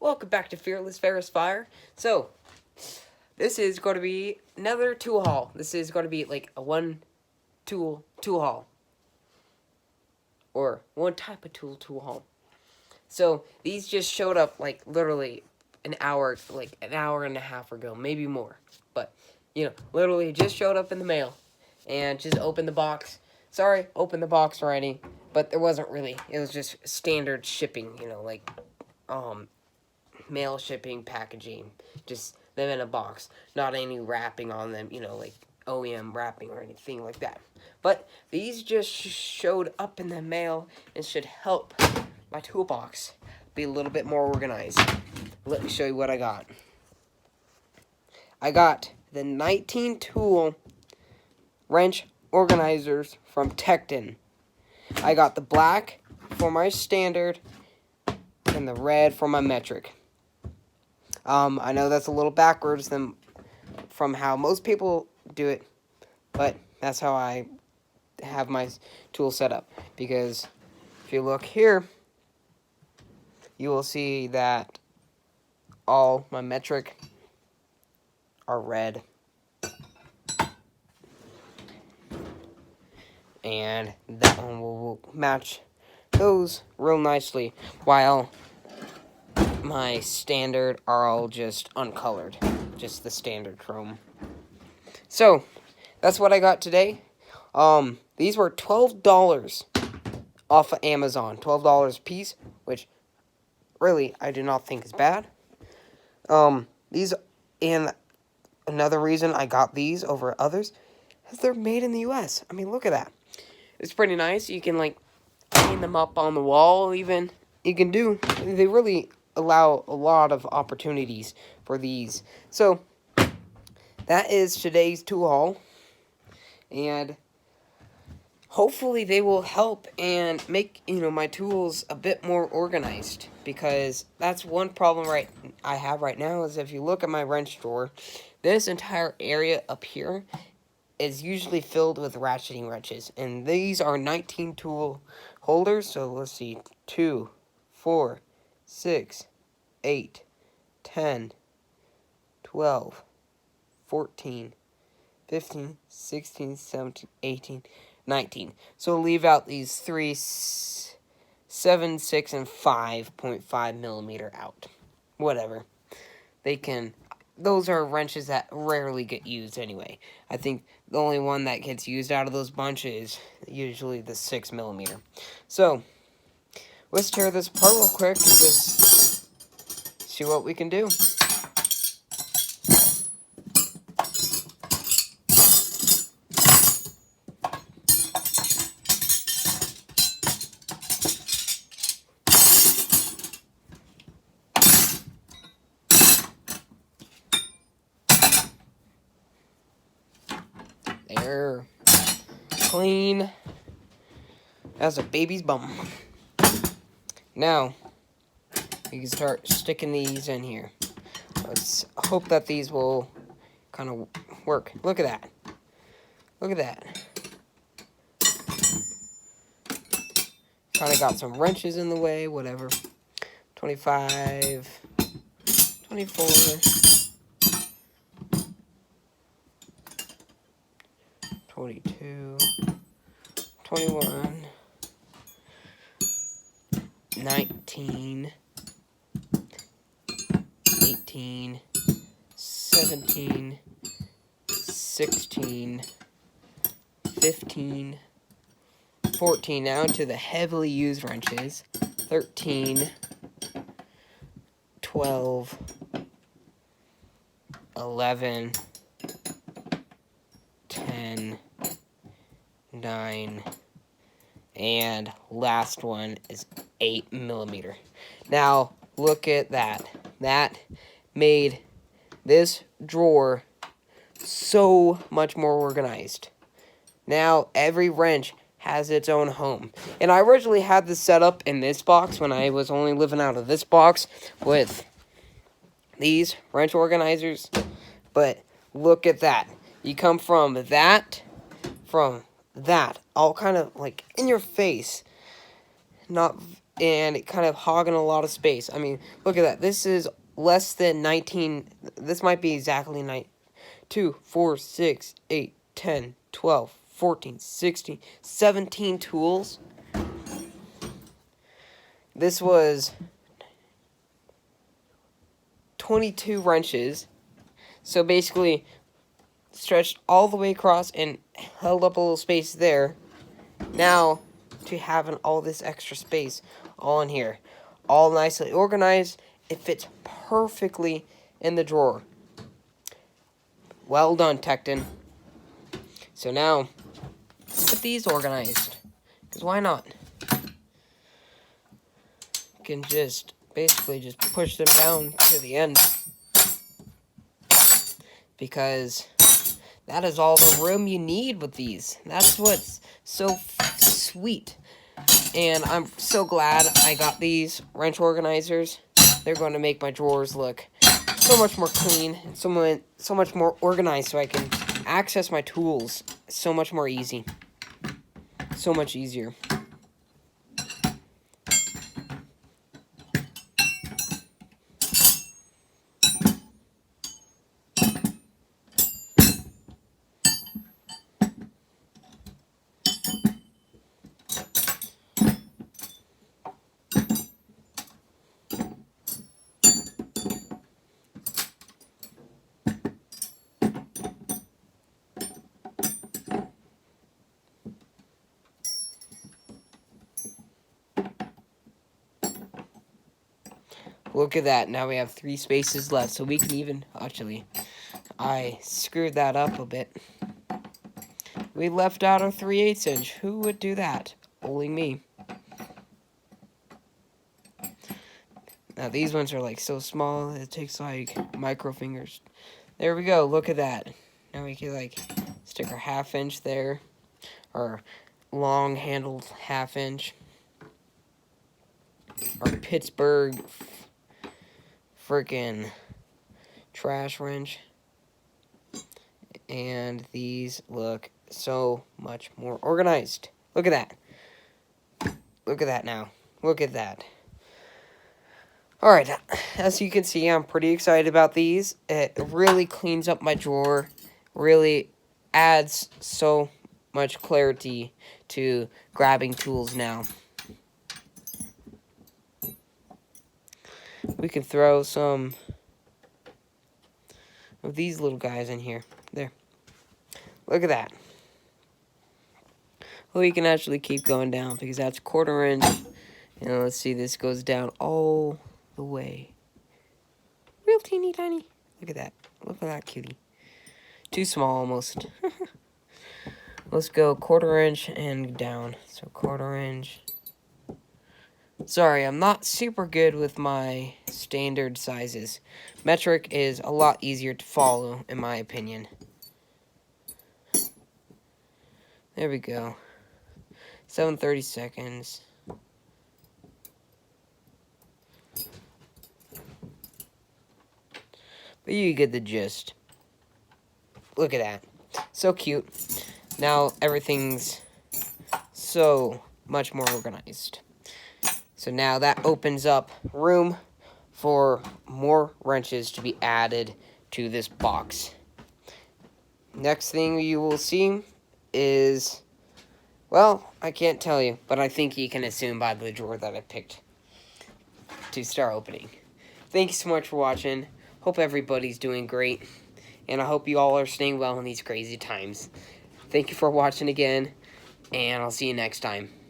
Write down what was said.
Welcome back to Fearless Ferris Fire. So, this is going to be another tool haul. This is going to be like a one tool haul. Or one type of tool haul. So, these just showed up like literally an hour and a half ago, maybe more. But, literally just showed up in the mail. And just opened the box. Sorry, opened the box already. But there wasn't really. It was just standard shipping, mail shipping, packaging, just them in a box, not any wrapping on them, like OEM wrapping or anything like that. But these just showed up in the mail and should help my toolbox be a little bit more organized. Let me show you what I got. I got the 19 tool wrench organizers from Tekton. I got the black for my standard and the red for my metric. I know that's a little backwards from how most people do it, but that's how I have my tool set up. Because if you look here, you will see that all my metric are red. And that one will match those real nicely, while my standard are all just uncolored, just the standard chrome. So that's what I got today. These were $12 off of Amazon, $12 a piece, which really I do not think is bad. These, and another reason I got these over others is they're made in the US. I mean, look at that. It's pretty nice. You can like hang them up on the wall even. They really allow a lot of opportunities for these. So that is today's tool haul, and hopefully they will help and make my tools a bit more organized, because that's one problem I have right now. Is if you look at my wrench drawer, this entire area up here is usually filled with ratcheting wrenches, and these are 19 tool holders. So let's see, 2, 4, 6, 8, 10, 12, 14, 15, 16, 17, 18, 19. So leave out these 3, 7, 6, and 5.5 millimeter out. Whatever. Those are wrenches that rarely get used anyway. I think the only one that gets used out of those bunches is usually the 6 millimeter. So let's tear this apart real quick and just see what we can do. There. Clean as a baby's bum. Now, you can start sticking these in here. Let's hope that these will kind of work. Look at that. Look at that. Kind of got some wrenches in the way, whatever. 25, 24, 22, 21, 19, 18, 17, 16, 15, 14, now to the heavily used wrenches, 13, 12, 11, 10, 9, and last one is 8 millimeter. Now, look at that. That made this drawer so much more organized. Now, every wrench has its own home. And I originally had this set up in this box when I was only living out of this box with these wrench organizers. But look at that. You come from that, all kind of like in your face. Not and it kind of hogging a lot of space. I mean, look at that. This is less than 19. This might be exactly 2, 4, 6, 8, 10, 12, 14, 16, 17 tools. This was 22 wrenches. So basically, stretched all the way across and held up a little space there. Now, to having all this extra space all in here, all nicely organized, it fits perfectly in the drawer. Well done, Tekton. So now, let's get these organized, because why not? You can just basically just push them down to the end, because that is all the room you need with these. That's what's so sweet. And I'm so glad I got these wrench organizers. They're going to make my drawers look so much more clean and so much more organized, so I can access my tools so much more easy. So much easier. Look at that. Now we have 3 spaces left, so we can even... Actually, I screwed that up a bit. We left out a 3/8 inch. Who would do that? Only me. Now these ones are like so small, it takes like micro fingers. There we go. Look at that. Now we can like stick our 1/2 inch there. Our long handled 1/2 inch. Our Pittsburgh freaking trash wrench. And these look so much more organized. Look at that. Look at that now. Look at that. Alright, as you can see, I'm pretty excited about these. It really cleans up my drawer. Really adds so much clarity to grabbing tools now. We can throw some of these little guys in here. There. Look at that. Well, you can actually keep going down because that's 1/4 inch. And let's see, this goes down all the way. Real teeny tiny. Look at that. Look at that cutie. Too small almost. Let's go 1/4 inch and down. So 1/4 inch. Sorry, I'm not super good with my standard sizes. Metric is a lot easier to follow, in my opinion. There we go. 7:30 seconds. But you get the gist. Look at that. So cute. Now everything's so much more organized. So now that opens up room for more wrenches to be added to this box. Next thing you will see is, well, I can't tell you, but I think you can assume by the drawer that I picked to start opening. Thank you so much for watching. Hope everybody's doing great, and I hope you all are staying well in these crazy times. Thank you for watching again, and I'll see you next time.